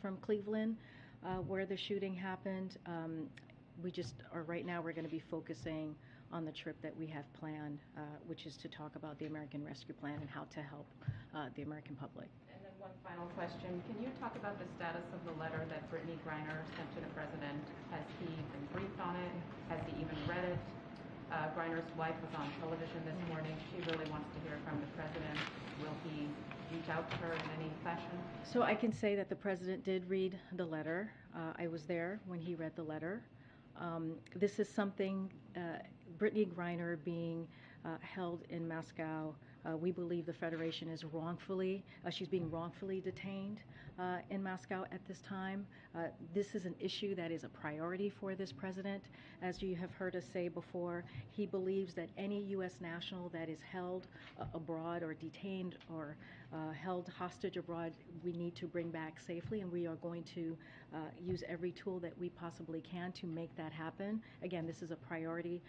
from Cleveland, where the shooting happened. We just are right now. We're going to be focusing on the trip that we have planned, which is to talk about the American Rescue Plan and how to help the American public. And then one final question: can you talk about the status of the letter that Brittney Griner sent to the president? Has he been briefed on it? Has he even read it? Griner's wife was on television this morning. She really wants to hear from the president. Will he reach out to her in any fashion? So I can say that the president did read the letter. I was there when he read the letter. This is something, Brittney Griner being held in Moscow, we believe the Federation is wrongfully, she's being wrongfully detained in Moscow at this time. This is an issue that is a priority for this president. As you have heard us say before, he believes that any U.S. national that is held abroad or detained or held hostage abroad, we need to bring back safely, and we are going to use every tool that we possibly can to make that happen. Again, this is a priority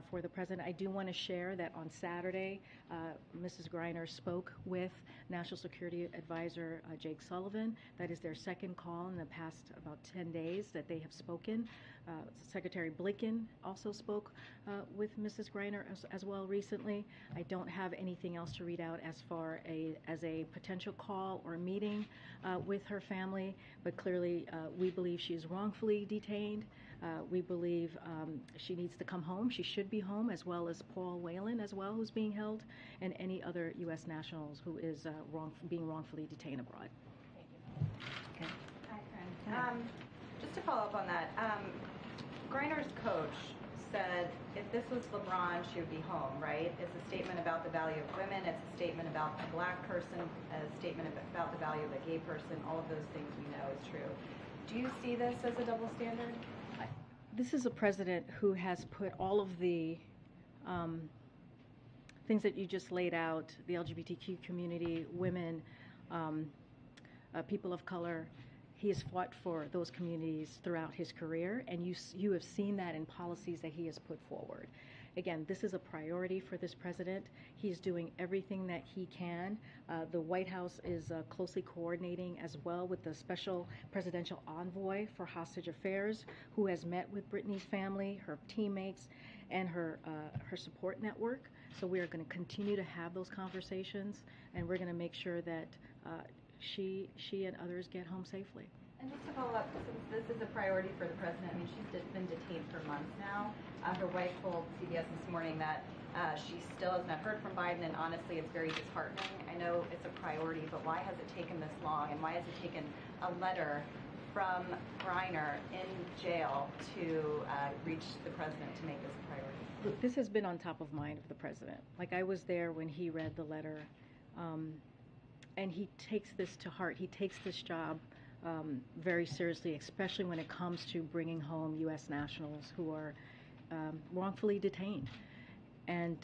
for the president. I do want to share that on Saturday, Mrs. Griner spoke with National Security Advisor Jake Sullivan. That is their second call in the past about 10 days that they have spoken. Secretary Blinken also spoke with Mrs. Griner as well recently. I don't have anything else to read out as far as a potential call or meeting with her family, but clearly we believe she is wrongfully detained. We believe she needs to come home. She should be home, as well as Paul Whelan as well, who's being held, and any other U.S. nationals who is being wrongfully detained abroad. Thank you. Okay. Hi, Karine. Just to follow up on that, Griner's coach said if this was LeBron, she would be home, right? It's a statement about the value of women. It's a statement about a black person, a statement about the value of a gay person. All of those things we know is true. Do you see this as a double standard? This is a president who has put all of the things that you just laid out, the LGBTQ community, women, people of color. He has fought for those communities throughout his career, and you have seen that in policies that he has put forward. Again, this is a priority for this president. He's doing everything that he can. The White House is closely coordinating as well with the special presidential envoy for hostage affairs, who has met with Brittney's family, her teammates, and her support network. So we are going to continue to have those conversations, and we're going to make sure that she and others get home safely. And just to follow up, since this is a priority for the president, I mean, she's been detained for months now. Her wife told CBS this morning that she still has not heard from Biden, and honestly, it's very disheartening. I know it's a priority, but why has it taken this long, and why has it taken a letter from Griner in jail to reach the president to make this a priority? Look, this has been on top of mind of the president. Like, I was there when he read the letter. And he takes this to heart. He takes this job very seriously, especially when it comes to bringing home U.S. nationals who are wrongfully detained. And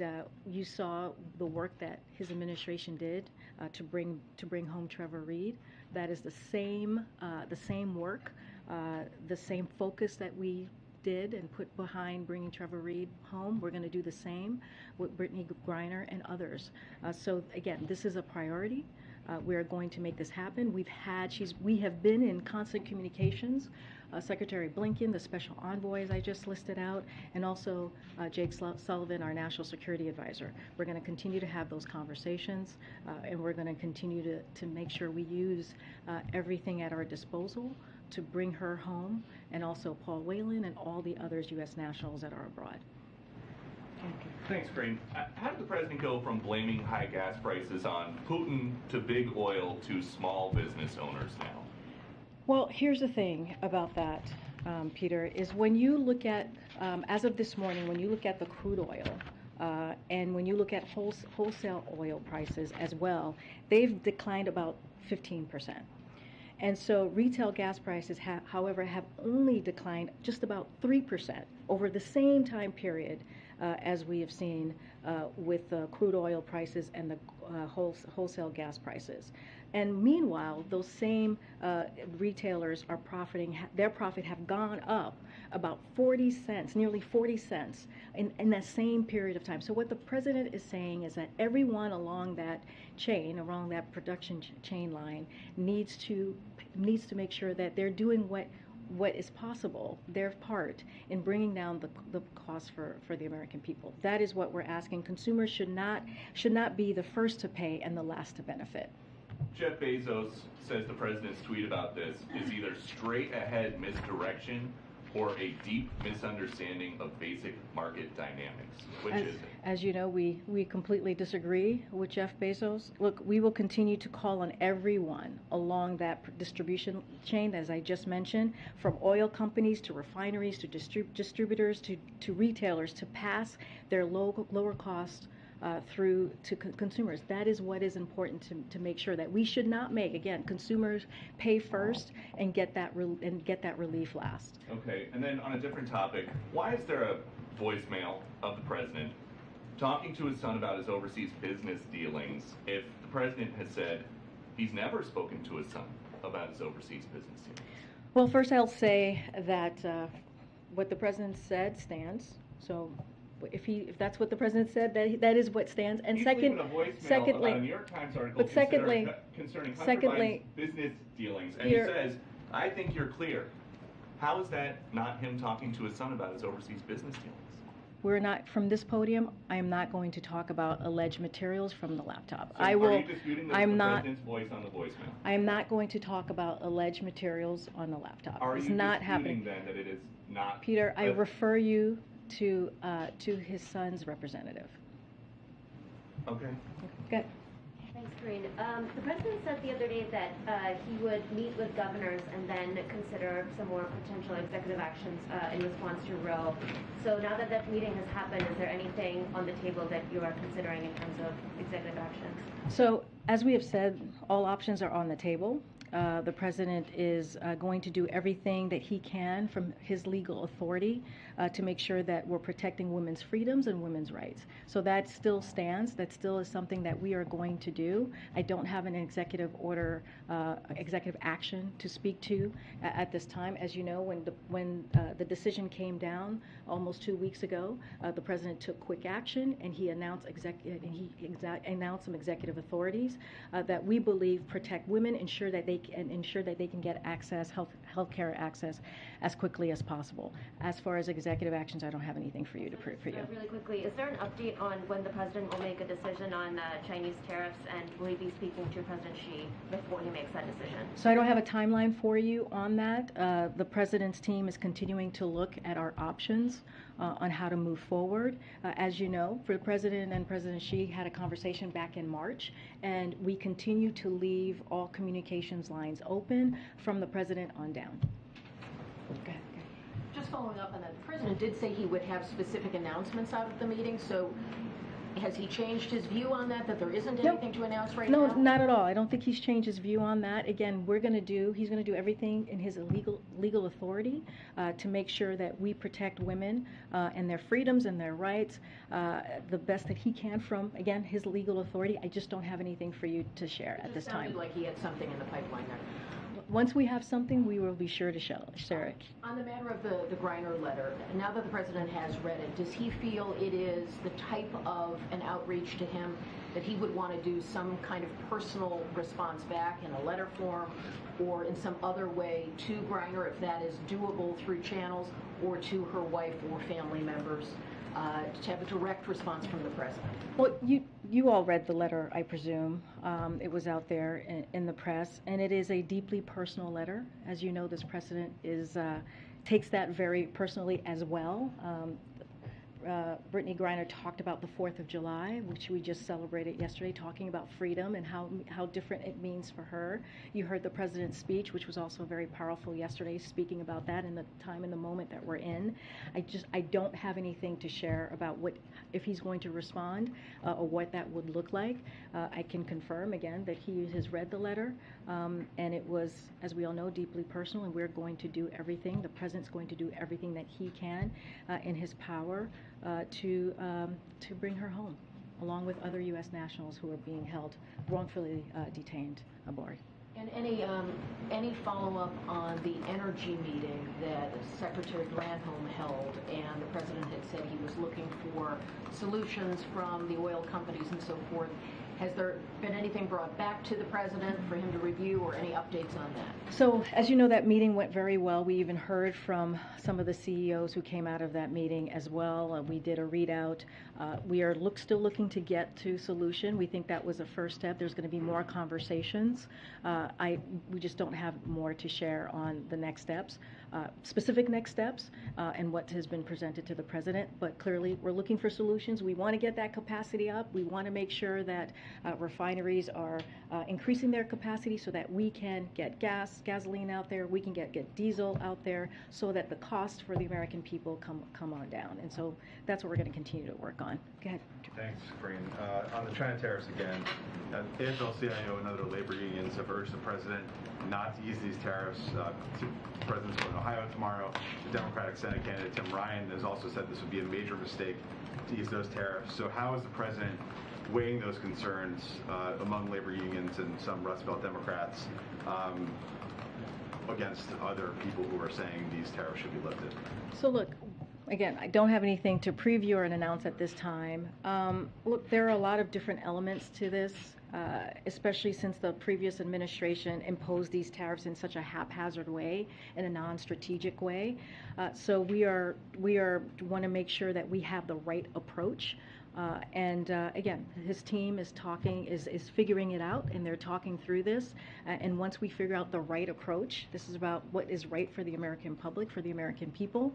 you saw the work that his administration did to bring home Trevor Reed. That is the same work, the same focus that we did and put behind bringing Trevor Reed home. We're going to do the same with Brittney Griner and others. So again, this is a priority. We are going to make this happen. We have been in constant communications. Secretary Blinken, the special envoy, as I just listed out, and also Jake Sullivan, our national security advisor. We're going to continue to have those conversations, and we're going to continue to make sure we use everything at our disposal to bring her home, and also Paul Whelan and all the others U.S. nationals that are abroad. Thanks, Karine. How did the president go from blaming high gas prices on Putin to big oil to small business owners now? Well, here's the thing about that, Peter, is when you look at, as of this morning, when you look at the crude oil, and when you look at wholesale oil prices as well, they've declined about 15%. And so retail gas prices, however, have only declined just about 3% over the same time period as we have seen with the crude oil prices and the wholesale gas prices. And meanwhile, those same retailers are profiting, their profit have gone up about 40 cents, nearly 40 cents in that same period of time. So what the president is saying is that everyone along that chain, along that production chain line, needs to make sure that they're doing what is possible, their part in bringing down the cost for the American people. That is what we're asking. Consumers should not be the first to pay and the last to benefit. Jeff Bezos says the president's tweet about this is either straight ahead misdirection or a deep misunderstanding of basic market dynamics. Which is it? As you know, we completely disagree with Jeff Bezos. Look, we will continue to call on everyone along that distribution chain, as I just mentioned, from oil companies to refineries to distributors to retailers to pass their lower cost through to consumers. That is what is important to make sure that we should not make, again, consumers pay first and get that relief last. Okay, and then on a different topic, why is there a voicemail of the president talking to his son about his overseas business dealings if the president has said he's never spoken to his son about his overseas business dealings? Well, first I'll say that what the president said stands. So if that's what the president said, that is what stands. And secondly, about a New York Times article concerning Hunter Biden's business dealings, and he says, "I think you're clear." How is that not him talking to his son about his overseas business dealings? We're not, from this podium, I am not going to talk about alleged materials from the laptop. So are you disputing the president's voice on the voicemail? I am not going to talk about alleged materials on the laptop. Are it's you not disputing happening. Then that it is not? Peter, I refer you to his son's representative. Okay. Good. Thanks, Karine. The president said the other day that he would meet with governors and then consider some more potential executive actions in response to Roe. So now that that meeting has happened, is there anything on the table that you are considering in terms of executive actions? So, as we have said, all options are on the table. The president is going to do everything that he can from his legal authority to make sure that we're protecting women's freedoms and women's rights. So that still stands. That still is something that we are going to do. I don't have an executive order, executive action to speak to at this time. As you know, when the decision came down almost 2 weeks ago, the president took quick action and he announced some executive authorities that we believe protect women, ensure that they can get access, health care access, as quickly as possible. As far as executive actions, I don't have anything for you to prove for you. Really quickly, is there an update on when the president will make a decision on Chinese tariffs, and will he be speaking to President Xi before he makes that decision? So I don't have a timeline for you on that. The president's team is continuing to look at our options on how to move forward. As you know, for the president and President Xi had a conversation back in March, and we continue to leave all communications lines open from the president on down. Okay. Just following up on that, the president did say he would have specific announcements out of the meeting, so has he changed his view on that there isn't anything to announce right now? No, not at all. I don't think he's changed his view on that. Again, he's going to do everything in his legal authority to make sure that we protect women and their freedoms and their rights the best that he can from, again, his legal authority. I just don't have anything for you to share at this time. It sounded like he had something in the pipeline there. Once we have something, we will be sure to share it. On the matter of the Griner letter, now that the president has read it, does he feel it is the type of an outreach to him that he would want to do some kind of personal response back in a letter form or in some other way to Griner, if that is doable through channels, or to her wife or family members, to have a direct response from the president? Well, you all read the letter, I presume. It was out there in the press, and it is a deeply personal letter. As you know, this president takes that very personally as well. Brittney Griner talked about the 4th of July, which we just celebrated yesterday, talking about freedom and how different it means for her. You heard the president's speech, which was also very powerful yesterday, speaking about that in the time and the moment that we're in. I don't have anything to share about if he's going to respond or what that would look like. I can confirm again that he has read the letter, and it was, as we all know, deeply personal, and we're going to do everything. The president's going to do everything that he can in his power to bring her home, along with other U.S. nationals who are being held wrongfully detained aboard. And any follow-up on the energy meeting that Secretary Granholm held, and the president had said he was looking for solutions from the oil companies and so forth? Has there been anything brought back to the president for him to review, or any updates on that? So, as you know, that meeting went very well. We even heard from some of the CEOs who came out of that meeting as well. We did a readout. We are still looking to get to solution. We think that was a first step. There's going to be more conversations. We just don't have more to share on the next steps, specific next steps, and what has been presented to the president. But clearly, we're looking for solutions. We want to get that capacity up. We want to make sure that refineries are increasing their capacity so that we can get gasoline out there, we can get diesel out there, so that the cost for the American people come on down. And so that's what we're going to continue to work on. Go ahead. Thanks, Karine. On the China tariffs again, AFL-CIO and other labor unions have urged the president not to ease these tariffs. The president's going to Ohio tomorrow. The Democratic Senate candidate Tim Ryan has also said this would be a major mistake to ease those tariffs. So how is the president weighing those concerns among labor unions and some Rust Belt Democrats against other people who are saying these tariffs should be lifted? So look, again, I don't have anything to preview or announce at this time. Look, there are a lot of different elements to this, especially since the previous administration imposed these tariffs in such a haphazard way, in a non-strategic way. So we want to make sure that we have the right approach. Again, his team is figuring it out, and they're talking through this. And once we figure out the right approach, this is about what is right for the American public, for the American people,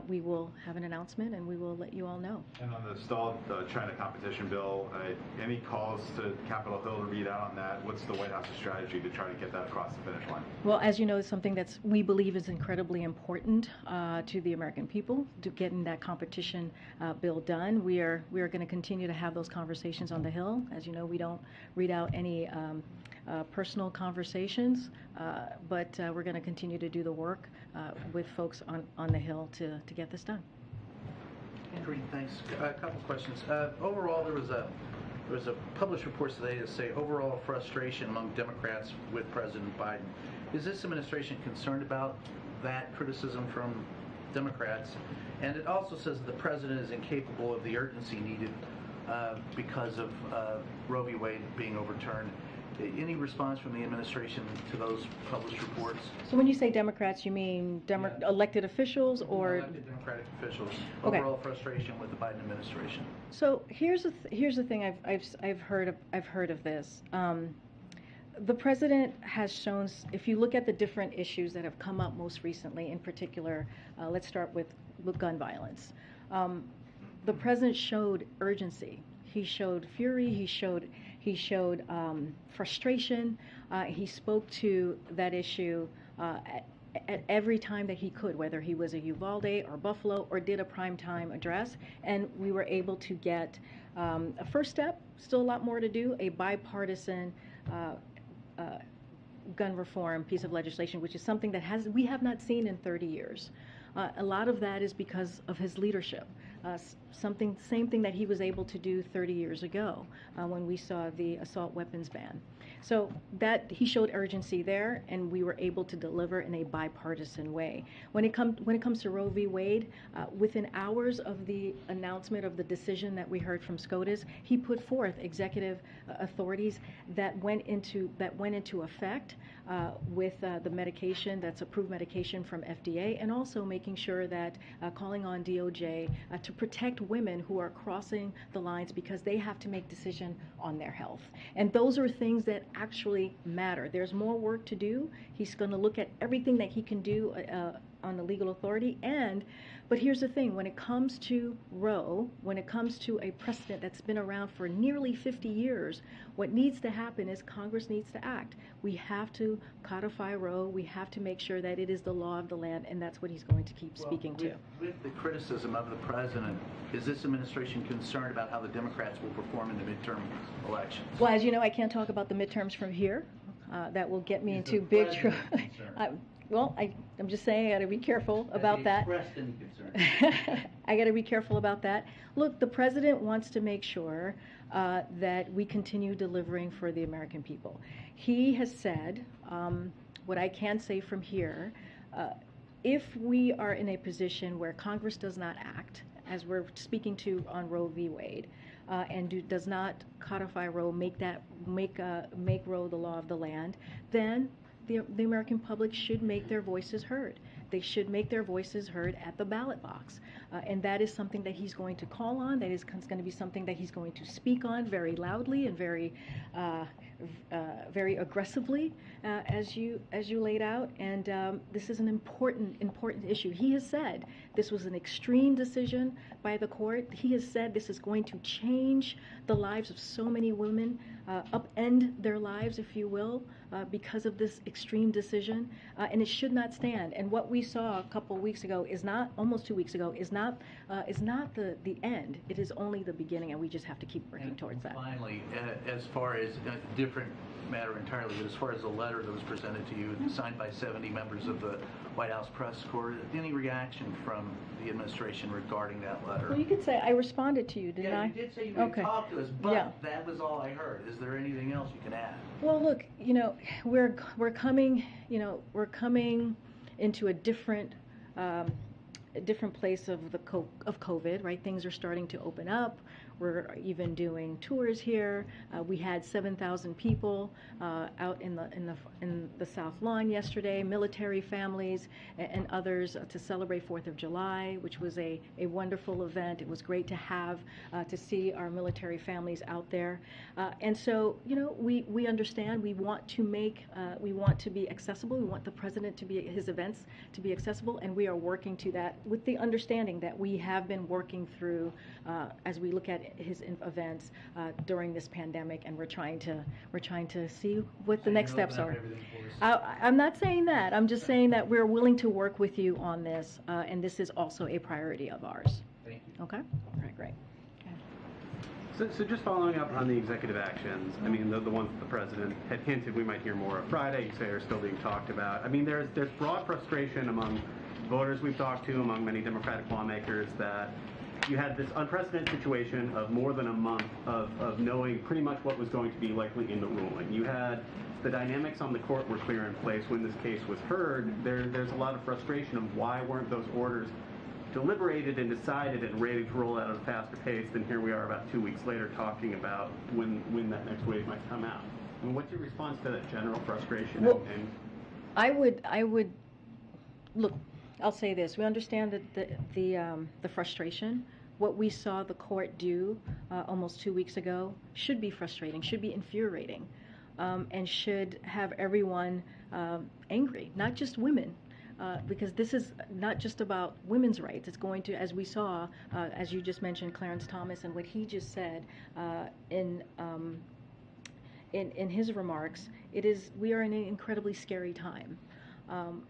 we will have an announcement and we will let you all know. And on the stalled China competition bill, any calls to Capitol Hill to read out on that? What's the White House's strategy to try to get that across the finish line? Well, as you know, it's something that we believe is incredibly important to the American people, to getting that competition bill done. We are going to continue to have those conversations on the Hill. As you know, we don't read out any personal conversations, but we're going to continue to do the work with folks on the Hill to get this done. Karine, thanks. A couple questions. Overall, there was a published reports today that say overall frustration among Democrats with President Biden. Is this administration concerned about that criticism from Democrats? And it also says that the president is incapable of the urgency needed because of Roe v. Wade being overturned. Any response from the administration to those published reports? So when you say Democrats, you mean elected officials or elected Democratic officials? Okay. Overall frustration with the Biden administration. So here's the thing I've heard of this. The president has shown, if you look at the different issues that have come up most recently, in particular, let's start with gun violence. The president showed urgency. He showed fury. He showed frustration. He spoke to that issue at every time that he could, whether he was at Uvalde or Buffalo or did a primetime address. And we were able to get a first step, still a lot more to do, a bipartisan gun reform piece of legislation, which is something that we have not seen in 30 years. A lot of that is because of his leadership. Same thing that he was able to do 30 years ago when we saw the assault weapons ban. So that he showed urgency there, and we were able to deliver in a bipartisan way. When it comes to Roe v. Wade, within hours of the announcement of the decision that we heard from SCOTUS, he put forth executive authorities that went into effect with the medication that's approved medication from FDA, and also making sure that calling on DOJ to protect women who are crossing the lines because they have to make decision on their health. And those are things that actually matter. There's more work to do. He's going to look at everything that he can do on the legal authority. But here's the thing, when it comes to Roe, when it comes to a precedent that's been around for nearly 50 years, what needs to happen is Congress needs to act. We have to codify Roe. We have to make sure that it is the law of the land, and that's what he's going to keep speaking to. With the criticism of the president, is this administration concerned about how the Democrats will perform in the midterm elections? Well, as you know, I can't talk about the midterms from here. That will get me into big trouble. Well, I'm just saying I got to be careful about that. Expressed any concern? I got to be careful about that. Look, the president wants to make sure that we continue delivering for the American people. He has said, what I can say from here, if we are in a position where Congress does not act, as we're speaking to on Roe v. Wade, and does not codify Roe, make Roe the law of the land, then the American public should make their voices heard. They should make their voices heard at the ballot box. And that is something that he's going to call on. That is going to be something that he's going to speak on very loudly and very aggressively, as you laid out. And this is an important issue. He has said this was an extreme decision by the court. He has said this is going to change the lives of so many women, upend their lives, if you will, because of this extreme decision, and it should not stand. And what we saw a couple weeks ago is not, almost 2 weeks ago, is not the end. It is only the beginning, and we just have to keep working towards that. Finally, as far as different matter entirely, but as far as the letter that was presented to you, signed by 70 members of the White House press corps, any reaction from the administration regarding that letter? Well, you could say I responded to you, didn't I? Yeah, you did say you would talk to us, but yeah, that was all I heard. Is there anything else you can add? Well, look, we're coming into a different place of COVID, right? Things are starting to open up. We're even doing tours here. We had 7,000 people out in the South Lawn yesterday, military families and others to celebrate 4th of July, which was a wonderful event. It was great to have to see our military families out there. And so, we understand. We want to be accessible. We want the president his events to be accessible, and we are working to that with the understanding that we have been working through as we look at his events during this pandemic, and we're trying to see what the next steps are. I'm not saying that. I'm just saying that we're willing to work with you on this, and this is also a priority of ours. Thank you. Okay? All right, great. So just following up on the executive actions, I mean, the ones that the president had hinted we might hear more of Friday, you say are still being talked about. I mean, there's broad frustration among voters we've talked to, among many Democratic lawmakers, that you had this unprecedented situation of more than a month of knowing pretty much what was going to be likely in the ruling. You had the dynamics on the court were clear in place when this case was heard. There's a lot of frustration of why weren't those orders deliberated and decided and ready to roll out at a faster pace than here we are about 2 weeks later talking about when that next wave might come out. I mean, what's your response to that general frustration? Well, I would look. I'll say this: we understand that the frustration. What we saw the court do almost 2 weeks ago should be frustrating, should be infuriating, and should have everyone angry, not just women. Because this is not just about women's rights. It's going to, as we saw, as you just mentioned, Clarence Thomas, and what he just said in his remarks, we are in an incredibly scary time.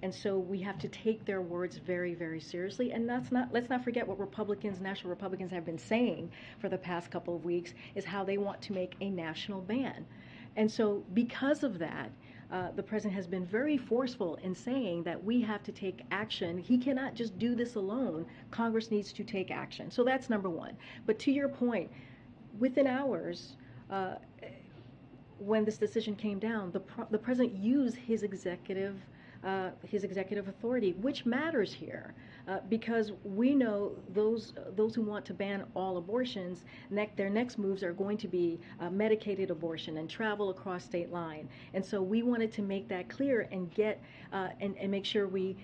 And so we have to take their words very, very seriously. And let's not forget what national Republicans have been saying for the past couple of weeks, is how they want to make a national ban. And so because of that, the president has been very forceful in saying that we have to take action. He cannot just do this alone. Congress needs to take action. So that's number one. But to your point, within hours, when this decision came down, the president used his executive authority, which matters here, because we know those who want to ban all abortions, their next moves are going to be medicated abortion and travel across state line. And so we wanted to make that clear and get and make sure we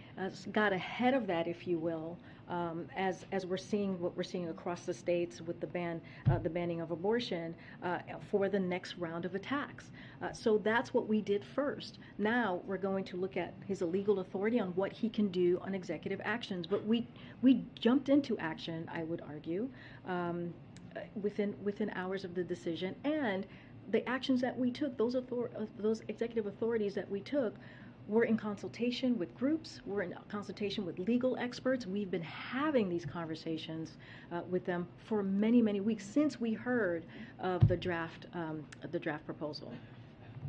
got ahead of that, if you will, as we're seeing what we're seeing across the states with the banning of abortion for the next round of attacks. So that's what we did first. Now we're going to look at his legal authority on what he can do on executive actions. But we jumped into action, I would argue, within hours of the decision, and the actions that we took, those executive authorities that we took, were in consultation with groups, we're in consultation with legal experts. We've been having these conversations with them for many, many weeks since we heard of the draft proposal.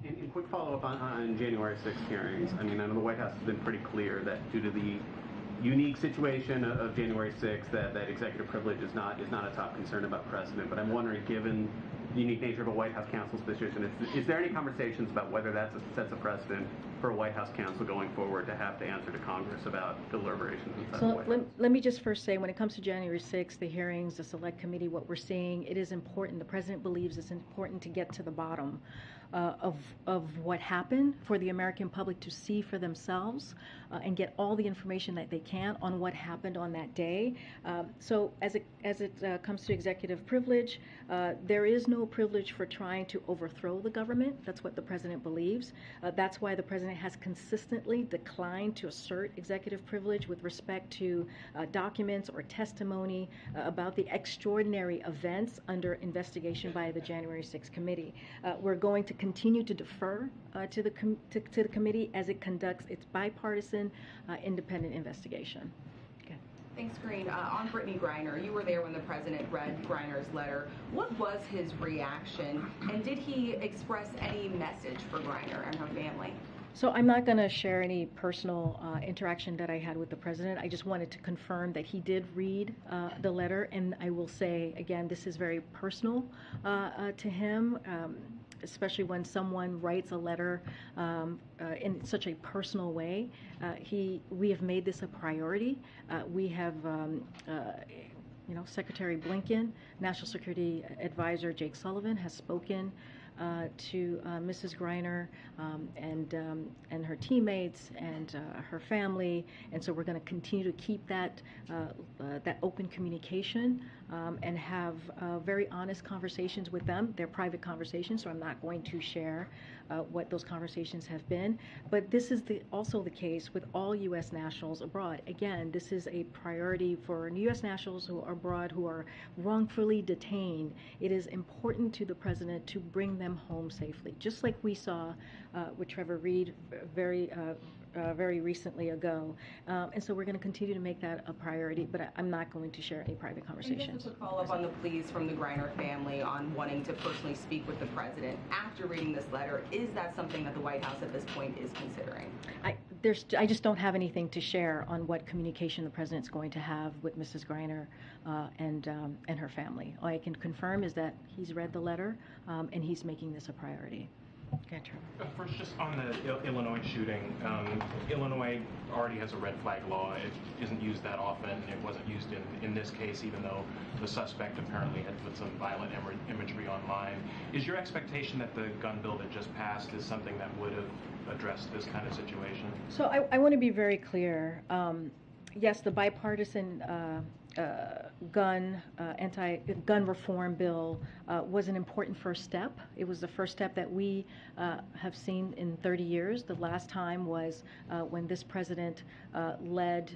And quick follow-up on January 6th hearings. I mean, I know the White House has been pretty clear that due to the unique situation of January 6th, that executive privilege is not a top concern about precedent. But I'm wondering, given unique nature of a White House counsel's position. Is there any conversations about whether that sets a precedent for a White House counsel going forward to have to answer to Congress about deliberations inside the White House? Let me just first say, when it comes to January 6th, the hearings, the select committee, what we're seeing, it is important. The president believes it's important to get to the bottom of what happened, for the American public to see for themselves and get all the information that they can on what happened on that day. So as it comes to executive privilege, there is no privilege for trying to overthrow the government. That's what the president believes. That's why the president has consistently declined to assert executive privilege with respect to documents or testimony about the extraordinary events under investigation by the January 6th committee. We're going to continue to defer to the committee as it conducts its bipartisan, independent investigation. Okay. Thanks, Karine. On Brittney Griner, you were there when the president read Griner's letter. What was his reaction, and did he express any message for Griner and her family? So I'm not going to share any personal interaction that I had with the president. I just wanted to confirm that he did read the letter, and I will say, again, this is very personal to him. Especially when someone writes a letter in such a personal way. We have made this a priority. We have, Secretary Blinken, National Security Advisor Jake Sullivan has spoken to Mrs. Griner and her teammates and her family, and so we're going to continue to keep that open communication and have very honest conversations with them. They're private conversations, so I'm not going to share what those conversations have been. But this is also the case with all U.S. nationals abroad. Again, this is a priority for U.S. nationals who are abroad, who are wrongfully detained. It is important to the president to bring them home safely, just like we saw with Trevor Reed very recently ago. And so we're going to continue to make that a priority, but I'm not going to share any private conversations. And just to follow up on the pleas from the Griner family on wanting to personally speak with the president after reading this letter, is that something that the White House at this point is considering? I just don't have anything to share on what communication the president's going to have with Mrs. Griner and her family. All I can confirm is that he's read the letter and he's making this a priority. Okay, First, just on the Illinois shooting, Illinois already has a red flag law. It isn't used that often. It wasn't used in this case, even though the suspect apparently had put some violent imagery online. Is your expectation that the gun bill that just passed is something that would have addressed this kind of situation? So I want to be very clear. Yes, the bipartisan gun reform bill was an important first step. It was the first step that we have seen in 30 years. The last time was when this president led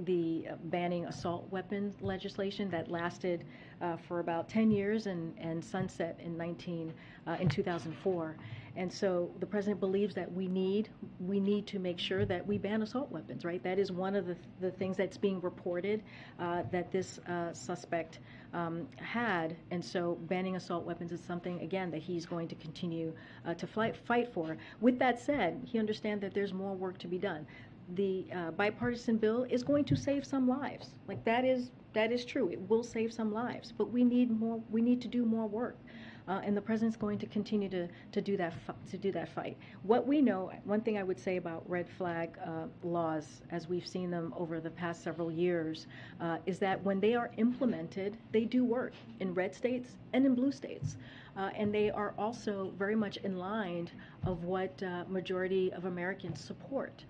the banning assault weapons legislation that lasted for about 10 years and sunset in 2004. And so the president believes that we need to make sure that we ban assault weapons, right? That is one of the things that's being reported that this suspect had. And so banning assault weapons is something, again, that he's going to continue to fight for. With that said, he understands that there's more work to be done. The bipartisan bill is going to save some lives. Like that is true. It will save some lives, but we need more. We need to do more work. And the president's going to continue to do that fight. What we know, one thing I would say about red flag laws, as we've seen them over the past several years, is that when they are implemented, they do work in red states and in blue states. And they are also very much in line of what majority of Americans support.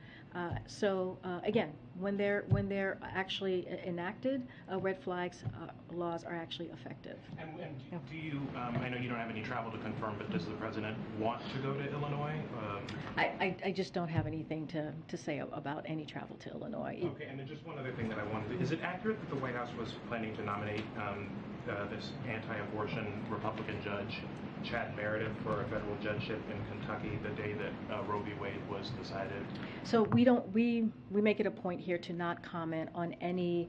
Again, when they're actually enacted, red flags laws are actually effective. And do you? I know you don't have any travel to confirm, but does the president want to go to Illinois? I just don't have anything to say about any travel to Illinois. Okay, and then just one other thing that I wanted: is it accurate that the White House was planning to nominate this anti-abortion Republican judge, Chad Meredith, for a federal judgeship in Kentucky the day that Roe v. Wade was decided? So we make it a point here here to not comment on any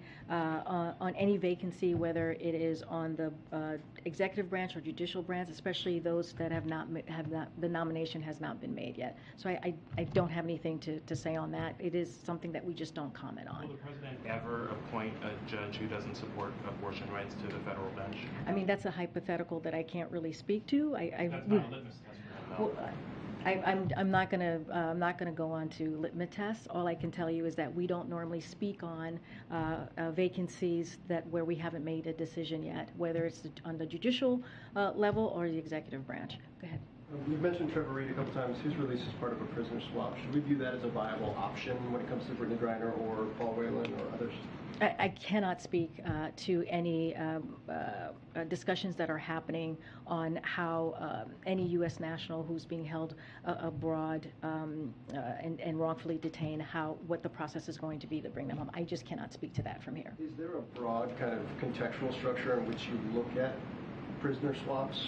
vacancy, whether it is on the executive branch or judicial branch, especially those that the nomination has not been made yet. So I don't have anything to say on that. It is something that we just don't comment on. Will the president ever appoint a judge who doesn't support abortion rights to the federal bench? I mean, that's a hypothetical that I can't really speak to. That's not a litmus test for him, though. I'm not gonna go on to litmus tests. All I can tell you is that we don't normally speak on vacancies where we haven't made a decision yet, whether it's on the judicial level or the executive branch. Go ahead. You've mentioned Trevor Reed a couple times. His release is part of a prisoner swap. Should we view that as a viable option when it comes to Brittney Griner or Paul Whelan or others? I cannot speak to any discussions that are happening on how any U.S. national who's being held abroad and wrongfully detained, what the process is going to be to bring them home. I just cannot speak to that from here. Is there a broad kind of contextual structure in which you look at prisoner swaps?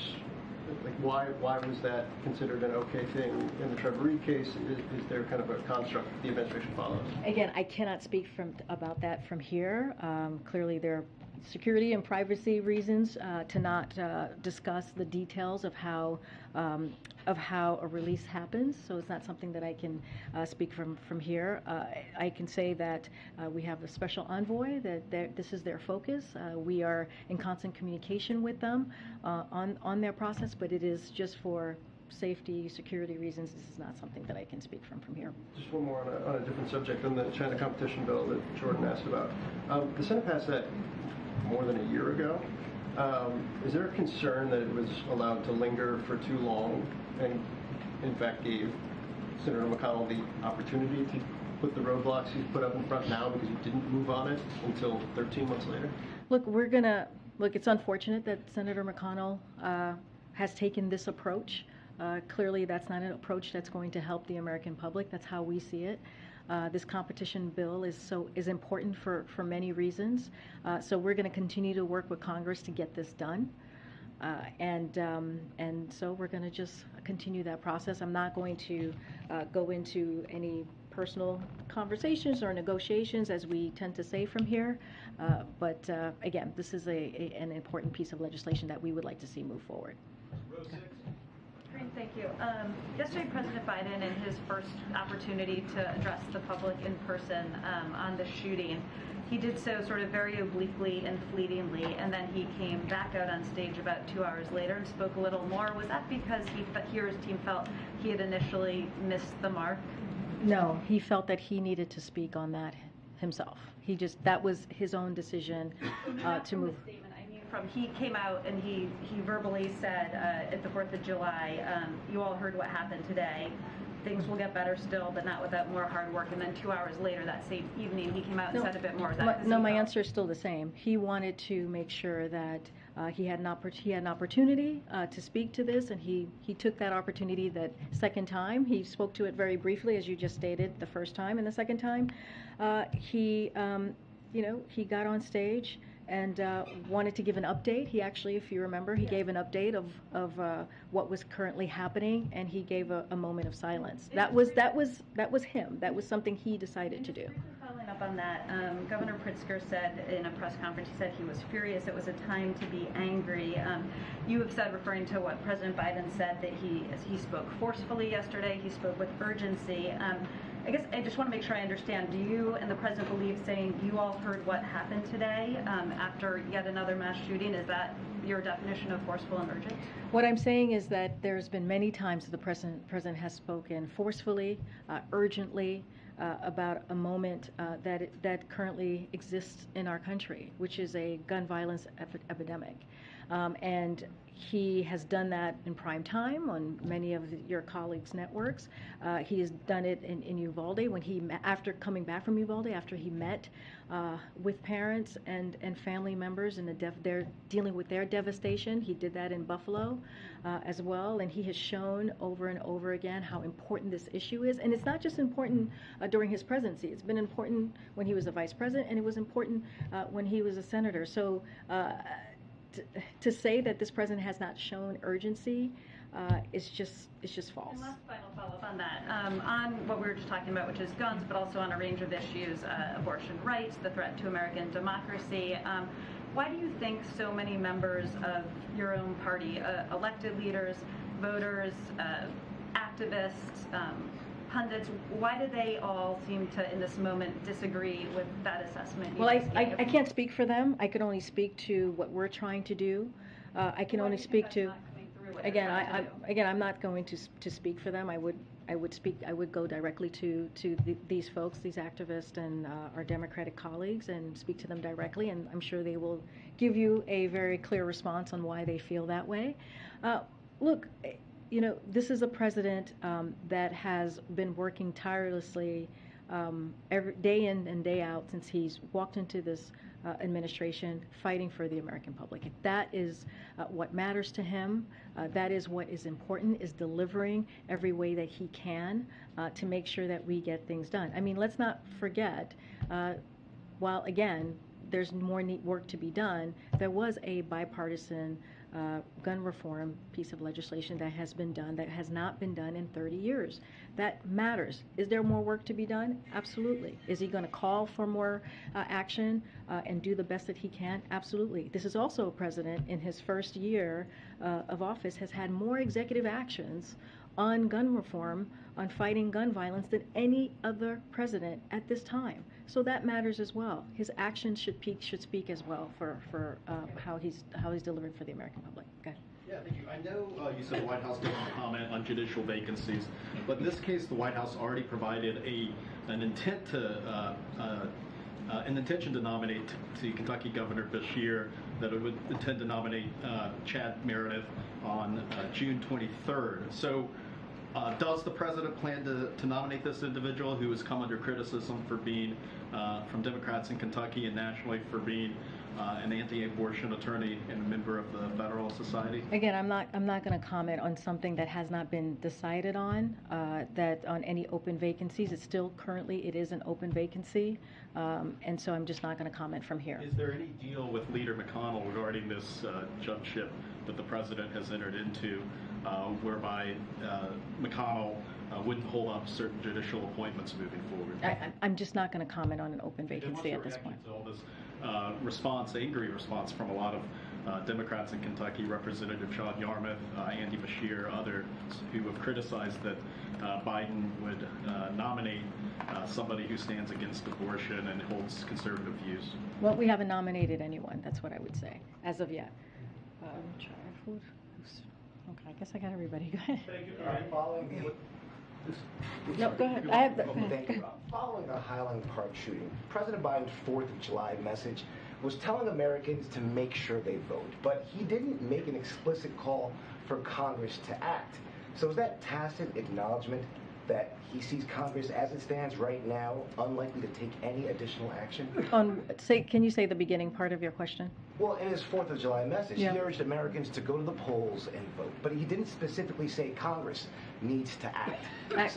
Like why was that considered an okay thing in the Trevor Reed case? Is there kind of a construct the administration follows? Again, I cannot speak about that from here. Clearly, there are security and privacy reasons to not discuss the details of how a release happens. So it's not something that I can speak from here. I can say that we have a special envoy, that this is their focus. We are in constant communication with them on their process, but it is just for safety, security reasons. This is not something that I can speak from here. Just one more on a different subject, on the China competition bill that Jordan asked about. The Senate passed that more than a year ago. Is there a concern that it was allowed to linger for too long and in fact gave Senator McConnell the opportunity to put the roadblocks he's put up in front now because he didn't move on it until 13 months later? Look, it's unfortunate that Senator McConnell has taken this approach. Clearly, that's not an approach that's going to help the American public. That's how we see it. This competition bill is important for many reasons. So we're going to continue to work with Congress to get this done. And so we're going to just continue that process. I'm not going to go into any personal conversations or negotiations, as we tend to say from here. But again, this is an important piece of legislation that we would like to see move forward. Row 6. Thank you. Yesterday, President Biden, in his first opportunity to address the public in person on the shooting, he did so sort of very obliquely and fleetingly, and then he came back out on stage about 2 hours later and spoke a little more. Was that because he or his team felt he had initially missed the mark? No, he felt that he needed to speak on that himself. That was his own decision to move. He came out and he verbally said at the 4th of July, you all heard what happened today. Things will get better still, but not without more hard work. And then 2 hours later, that same evening, he came out and said a bit more. My answer is still the same. He wanted to make sure that he had an opportunity to speak to this, and he took that opportunity that second time. He spoke to it very briefly, as you just stated, the first time, and the second time, he got on stage and wanted to give an update. He actually, if you remember, he gave an update of what was currently happening, and he gave a moment of silence. That was him. That was something he decided to do. Following up on that, Governor Pritzker said in a press conference, he said he was furious. It was a time to be angry. You have said, referring to what President Biden said, that he spoke forcefully yesterday. He spoke with urgency. I guess I just want to make sure I understand. Do you and the President believe saying you all heard what happened today after yet another mass shooting? Is that your definition of forceful and urgent? What I'm saying is that there's been many times that the President has spoken forcefully, urgently, about a moment that currently exists in our country, which is a gun violence epidemic. And he has done that in prime time on many of your colleagues' networks. He has done it in Uvalde after coming back from Uvalde, after he met with parents and family members and they're dealing with their devastation. He did that in Buffalo as well, and he has shown over and over again how important this issue is. And it's not just important during his presidency. It's been important when he was a vice president, and it was important when he was a senator. So to say that this president has not shown urgency is just false. And last final follow-up on that, on what we were just talking about, which is guns, but also on a range of issues, abortion rights, the threat to American democracy. Why do you think so many members of your own party, elected leaders, voters, activists, pundits, why do they all seem to, in this moment, disagree with that assessment? Well, I can't speak for them. I can only speak to what we're trying to do. I can only speak to. Again, I'm not going to speak for them. I would go directly to these folks, these activists, and our Democratic colleagues, and speak to them directly. And I'm sure they will give you a very clear response on why they feel that way. Look, this is a president that has been working tirelessly every day in and day out since he's walked into this administration, fighting for the American public. That is what matters to him. That is what is important, is delivering every way that he can to make sure that we get things done. I mean, let's not forget, while again, there's more work to be done, there was a bipartisan gun reform piece of legislation that has been done that has not been done in 30 years. That matters. Is there more work to be done? Absolutely. Is he going to call for more action and do the best that he can? Absolutely. This is also a president in his first year of office has had more executive actions on gun reform, on fighting gun violence than any other president at this time. So that matters as well. His actions should speak as well for how he's delivering for the American public. Okay. Yeah, thank you. I know you said the White House doesn't comment on judicial vacancies, but in this case, the White House already provided an intention to nominate to Kentucky Governor Beshear, that it would intend to nominate Chad Meredith on June 23rd. So does the president plan to nominate this individual who has come under criticism for being, from Democrats in Kentucky and nationally, for being an anti-abortion attorney and a member of the Federal Society? Again, I'm not going to comment on something that has not been decided on, that on any open vacancies. It's still currently, it is an open vacancy, and so I'm just not going to comment from here. Is there any deal with Leader McConnell regarding this judgeship that the president has entered into, whereby McConnell wouldn't hold up certain judicial appointments moving forward? I'm just not going to comment on an open vacancy at this point. All this angry response from a lot of Democrats in Kentucky, Representative Sean Yarmouth, Andy Beshear, others who have criticized that Biden would nominate somebody who stands against abortion and holds conservative views. Well, we haven't nominated anyone. That's what I would say as of yet. Okay, I guess I got everybody. Go ahead. Thank you. No, go ahead. I have the. Thank you. Following the Highland Park shooting, President Biden's 4th of July message was telling Americans to make sure they vote, but he didn't make an explicit call for Congress to act. So is that tacit acknowledgement that he sees Congress as it stands right now unlikely to take any additional action? Can you say the beginning part of your question? Well, in his 4th of July message, he urged Americans to go to the polls and vote, but he didn't specifically say Congress needs to act.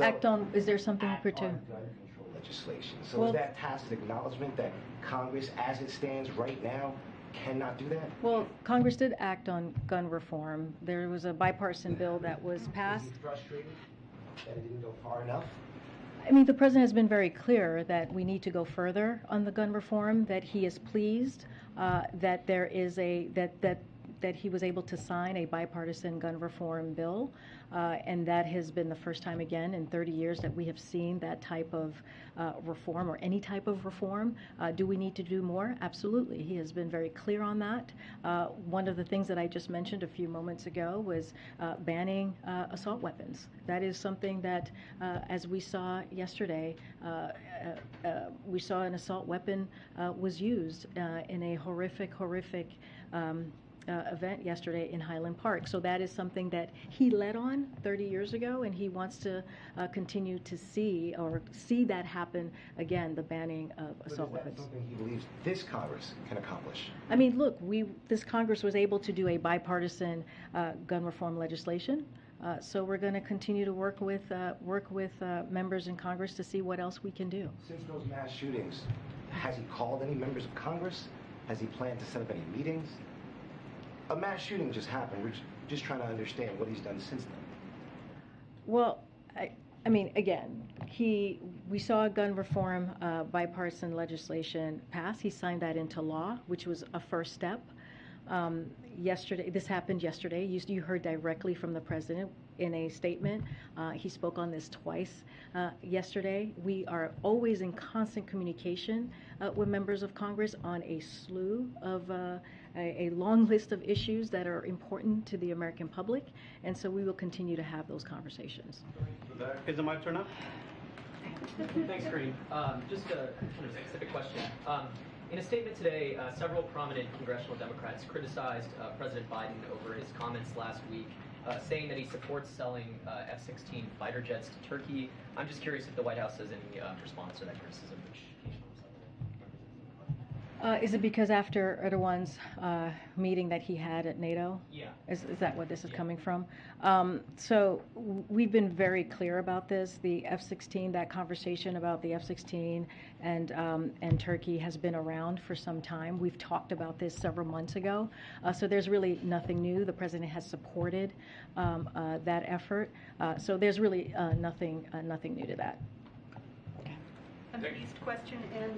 Act on, is there something particular? Gun control legislation. So is that tacit acknowledgement that Congress, as it stands right now, cannot do that? Well, Congress did act on gun reform. There was a bipartisan bill that was passed. Is he frustrated that it didn't go far enough? I mean, the president has been very clear that we need to go further on the gun reform, that he is pleased that there is that he was able to sign a bipartisan gun reform bill, and that has been the first time again in 30 years that we have seen that type of reform, or any type of reform. Do we need to do more? Absolutely. He has been very clear on that. One of the things that I just mentioned a few moments ago was banning assault weapons. That is something that, as we saw yesterday, we saw an assault weapon was used in a horrific event yesterday in Highland Park. So that is something that he led on 30 years ago, and he wants to continue to see that happen again, the banning of assault weapons. Is that something he believes this Congress can accomplish? I mean, look, this Congress was able to do a bipartisan gun reform legislation. So we're going to continue to work with members in Congress to see what else we can do. Since those mass shootings, has he called any members of Congress? Has he planned to set up any meetings? A mass shooting just happened. Just trying to understand what he's done since then. Well, I mean, again, we saw gun reform bipartisan legislation pass. He signed that into law, which was a first step. Yesterday, this happened yesterday. You heard directly from the president in a statement. He spoke on this twice yesterday. We are always in constant communication with members of Congress on a slew of a long list of issues that are important to the American public, and so we will continue to have those conversations. Is it my turn now? Thanks, Karine. Just a kind of specific question. In a statement today, several prominent congressional Democrats criticized President Biden over his comments last week, saying that he supports selling F-16 fighter jets to Turkey. I'm just curious if the White House has any response to that criticism. Is it because after Erdogan's meeting that he had at NATO? Yeah. Is that what this is coming from? So we've been very clear about this. The F-16, that conversation about the F-16 and Turkey has been around for some time. We've talked about this several months ago. So there's really nothing new. The president has supported that effort. So there's really nothing new to that. Okay. A Mideast question, and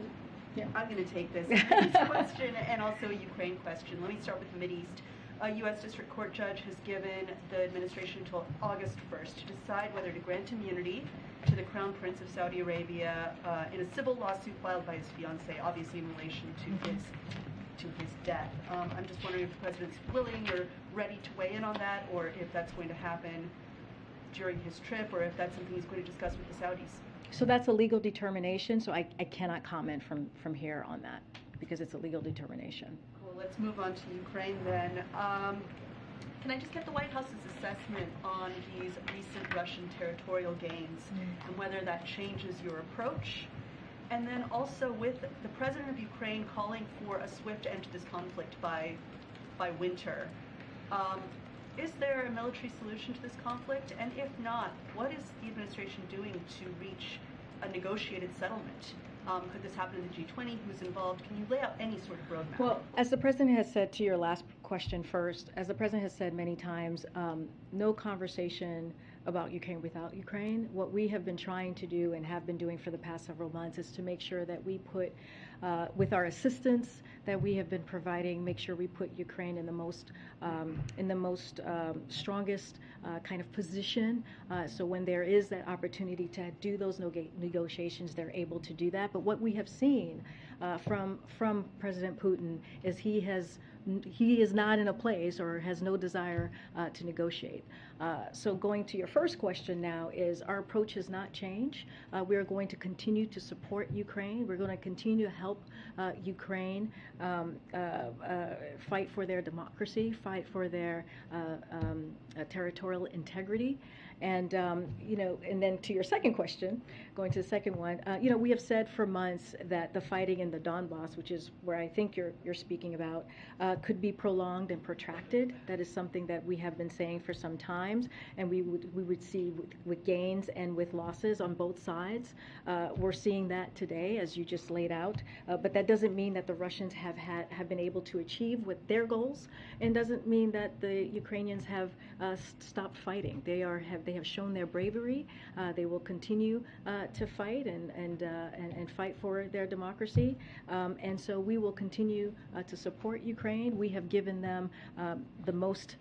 I'm going to take this. Mideast question and also a Ukraine question. Let me start with the Mideast. A U.S. District Court judge has given the administration until August 1st to decide whether to grant immunity to the Crown Prince of Saudi Arabia in a civil lawsuit filed by his fiancée, obviously in relation to his death. I'm just wondering if the president's willing or ready to weigh in on that, or if that's going to happen during his trip, or if that's something he's going to discuss with the Saudis. So that's a legal determination, so I cannot comment from here on that because it's a legal determination. Cool. Let's move on to Ukraine then. Can I just get the White House's assessment on these recent Russian territorial gains and whether that changes your approach? And then also with the president of Ukraine calling for a swift end to this conflict by winter. Is there a military solution to this conflict? And if not, what is the administration doing to reach a negotiated settlement? Could this happen in the G20? Who's involved? Can you lay out any sort of roadmap? Well, as the president has said, to your last question first, as the president has said many times, no conversation about Ukraine without Ukraine. What we have been trying to do and have been doing for the past several months is to make sure that we put, with our assistance that we have been providing, make sure we put Ukraine in the most strongest kind of position. So when there is that opportunity to do those negotiations, they're able to do that. But what we have seen from President Putin is he is not in a place or has no desire to negotiate. So going to your first question now is our approach has not changed. We are going to continue to support Ukraine. We're going to continue to help Ukraine fight for their democracy, fight for their territorial integrity. And, and then to your second question, going to the second one, we have said for months that the fighting in the Donbass, which is where I think you're speaking about, could be prolonged and protracted. That is something that we have been saying for some time, and we would see with gains and with losses on both sides. We're seeing that today, as you just laid out, but that doesn't mean that the Russians have been able to achieve with their goals, and doesn't mean that the Ukrainians have stopped fighting. They have shown their bravery. They will continue to fight and fight for their democracy. And so we will continue to support Ukraine. We have given them the most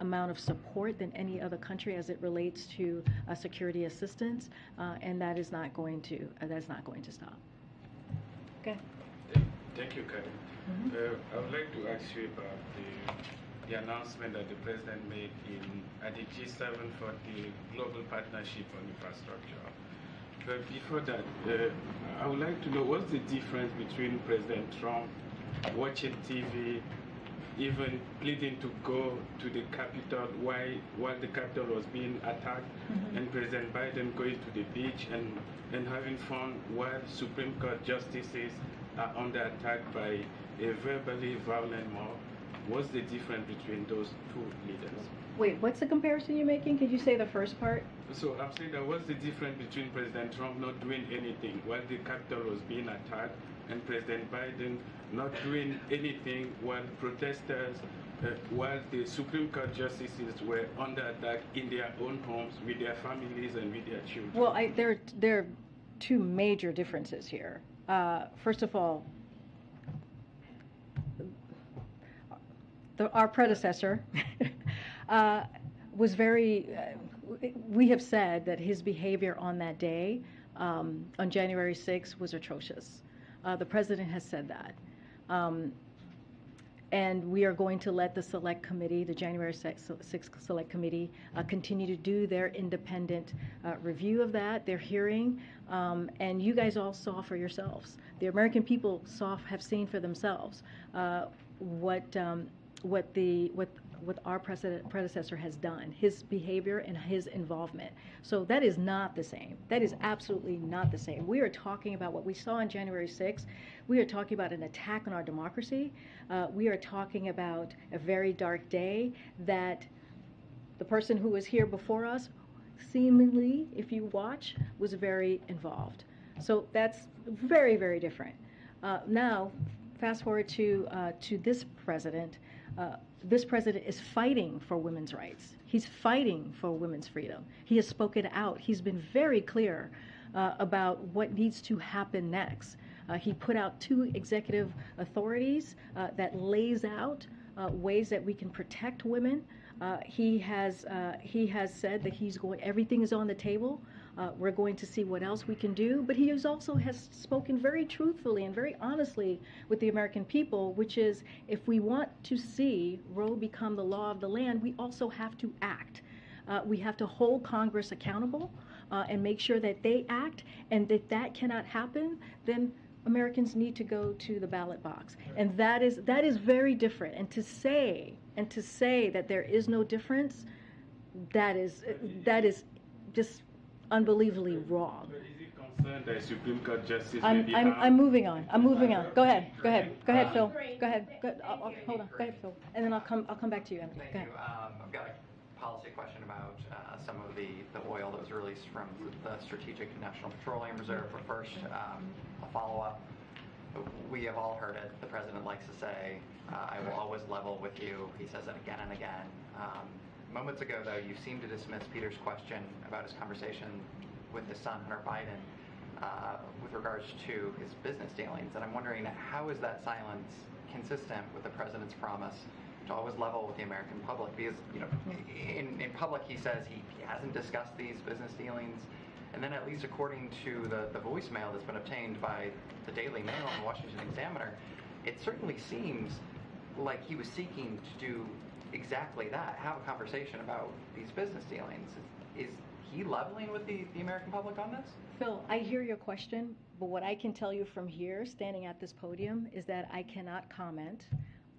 amount of support than any other country as it relates to security assistance, and that is not going to stop. Okay. Thank you, Karine. I would like to ask you about the announcement that the president made at the G7 for the Global Partnership on Infrastructure. But before that, I would like to know what's the difference between President Trump watching TV, even pleading to go to the Capitol while the Capitol was being attacked, and President Biden going to the beach and having fun while Supreme Court justices are under attack by a verbally violent mob. What's the difference between those two leaders? Wait, what's the comparison you're making? Could you say the first part? So I'm saying that what's the difference between President Trump not doing anything while the Capitol was being attacked and President Biden not doing anything while protesters, while the Supreme Court justices were under attack in their own homes with their families and with their children? Well, there are two major differences here. First of all, our predecessor was very, we have said that his behavior on that day, on January 6th, was atrocious. The president has said that. And we are going to let the select committee, the January 6th select committee, continue to do their independent review of that, their hearing. And you guys all saw for yourselves. The American people have seen for themselves what our predecessor has done, his behavior and his involvement. So that is not the same. That is absolutely not the same. We are talking about what we saw on January 6th. We are talking about an attack on our democracy. We are talking about a very dark day that the person who was here before us, seemingly, if you watch, was very involved. So that's very, very different. Now, fast forward to this president. This president is fighting for women's rights. He's fighting for women's freedom. He has spoken out. He's been very clear about what needs to happen next. He put out 2 executive authorities that lays out ways that we can protect women. He has said that everything is on the table. We're going to see what else we can do. But he has spoken very truthfully and very honestly with the American people, which is if we want to see Roe become the law of the land, we also have to act. We have to hold Congress accountable and make sure that they act. And if that cannot happen, then Americans need to go to the ballot box. And that is very different. And to say that there is no difference, that is just unbelievly wrong. But is it concerned that Supreme Court justice I'm moving on. Go ahead, Phil. Go ahead. Hold on. Go ahead, Phil. And then I'll come back to you, Emily. Go ahead. I've got a policy question about some of the oil that was released from the Strategic National Petroleum Reserve. But first, a follow-up. We have all heard it. The president likes to say, I will always level with you. He says it again and again. Moments ago, though, you seemed to dismiss Peter's question about his conversation with his son, Hunter Biden, with regards to his business dealings. And I'm wondering, how is that silence consistent with the president's promise to always level with the American public? Because, in public he says he hasn't discussed these business dealings. And then at least according to the voicemail that's been obtained by the Daily Mail and the Washington Examiner, it certainly seems like he was seeking to do exactly that, have a conversation about these business dealings. Is he leveling with the American public on this? Phil, I hear your question, but what I can tell you from here, standing at this podium, is that I cannot comment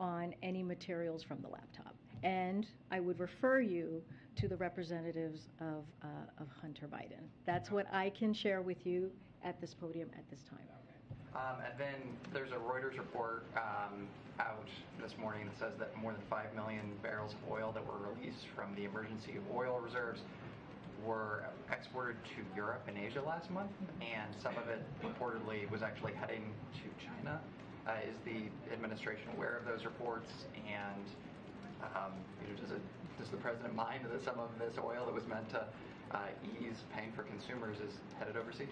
on any materials from the laptop. And I would refer you to the representatives of Hunter Biden. That's what I can share with you at this podium at this time. And then there's a Reuters report out this morning that says that more than 5 million barrels of oil that were released from the emergency oil reserves were exported to Europe and Asia last month, and some of it reportedly was actually heading to China. Is the administration aware of those reports, and does the president mind that some of this oil that was meant to ease pain for consumers is headed overseas?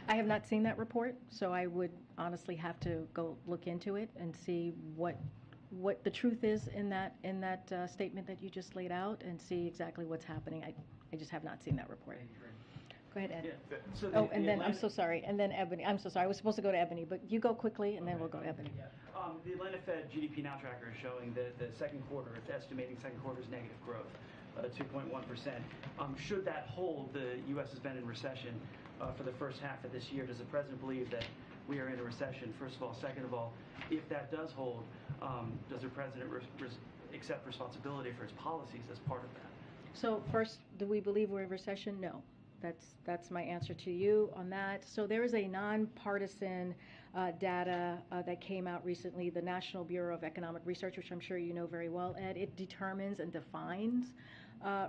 I have not seen that report, so I would honestly have to go look into it and see what the truth is in that statement that you just laid out, and see exactly what's happening. I just have not seen that report. Go ahead, Ed. Yeah, and then I'm so sorry. And then Ebony. I'm so sorry. I was supposed to go to Ebony, but you go quickly, and then we'll go to Ebony. The Atlanta Fed GDP Now tracker is showing that the second quarter, it's estimating second quarter's negative growth, 2.1%. Should that hold, the U.S. has been in recession for the first half of this year. Does the president believe that we are in a recession, first of all? Second of all, if that does hold, does the president accept responsibility for his policies as part of that? So first, do we believe we're in recession? No. That's my answer to you on that. So there is a nonpartisan data that came out recently, the National Bureau of Economic Research, which I'm sure you know very well, Ed. It determines and defines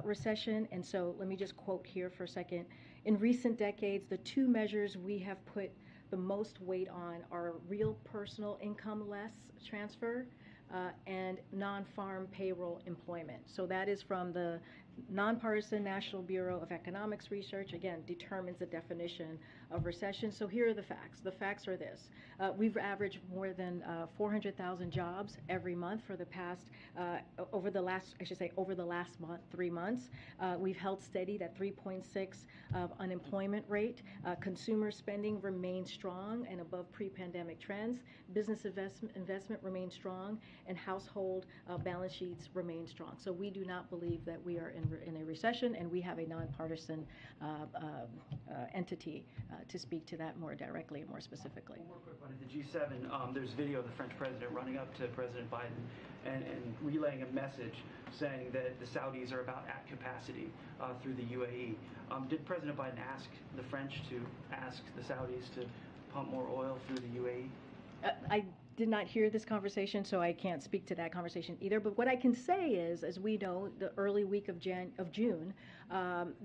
recession. And so let me just quote here for a second. In recent decades, the two measures we have put the most weight on are real personal income less transfer and non-farm payroll employment. So that is from the Nonpartisan National Bureau of Economics Research, again, determines the definition of recession. So here are the facts. The facts are this. We've averaged more than 400,000 jobs every month for the past, over the last 3 months. We've held steady at 3.6 unemployment rate. Consumer spending remains strong and above pre-pandemic trends. Business investment remains strong, and household balance sheets remain strong. So we do not believe that we are in a recession, and we have a nonpartisan entity to speak to that more directly and more specifically. One more quick one. At the G7, there's video of the French president running up to President Biden and relaying a message saying that the Saudis are about at capacity through the UAE. Did President Biden ask the French to ask the Saudis to pump more oil through the UAE? I did not hear this conversation, so I can't speak to that conversation either. But what I can say is, as we know, the early week of June,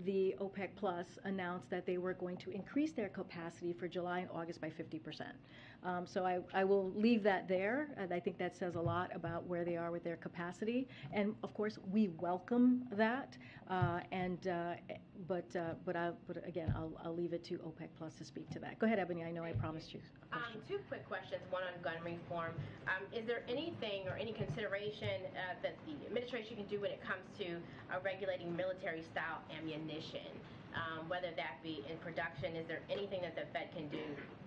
the OPEC Plus announced that they were going to increase their capacity for July and August by 50%. So I will leave that there, and I think that says a lot about where they are with their capacity. And of course, we welcome that. But again, I'll leave it to OPEC Plus to speak to that. Go ahead, Ebony. I know I promised you. Two quick questions, one on gun reform. Is there anything or any consideration that the administration can do when it comes to regulating military-style ammunition, whether that be in production? Is there anything that the Fed can do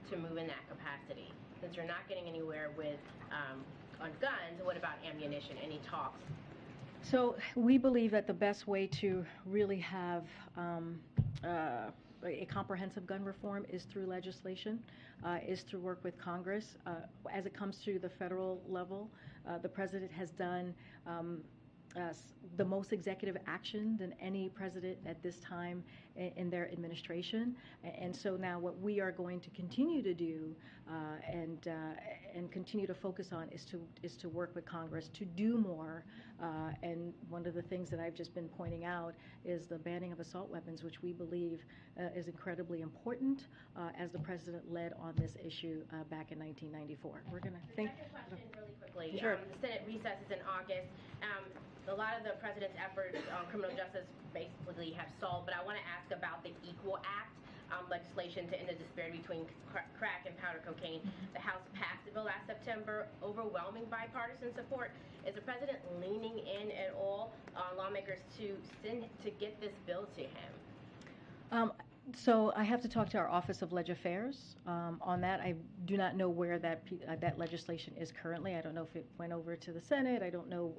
to move in that capacity? Since you're not getting anywhere with on guns, what about ammunition? Any talks? So we believe that the best way to really have a comprehensive gun reform is through legislation, is through work with Congress. As it comes to the federal level, the president has done the most executive action than any president at this time in their administration. And so now what we are going to continue to do and continue to focus on is to work with Congress to do more. And one of the things that I've just been pointing out is the banning of assault weapons, which we believe is incredibly important, as the president led on this issue back in 1994. We're going to think. Second question, really quickly. Sure. The Senate recesses in August. A lot of the president's efforts on criminal justice basically have stalled, but I want to ask about the Equal Act legislation to end the disparity between crack and powder cocaine. The House passed the bill last September, overwhelming bipartisan support. Is the president leaning in at all on lawmakers to get this bill to him? So I have to talk to our Office of Leg Affairs on that. I do not know where that legislation is currently. I don't know if it went over to the Senate. I don't know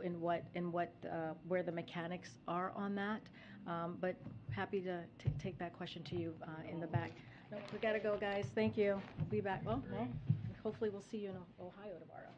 where the mechanics are on that. But happy to take that question to you in the back. No, we gotta go, guys. Thank you. We'll be back. Well, hopefully we'll see you in Ohio tomorrow.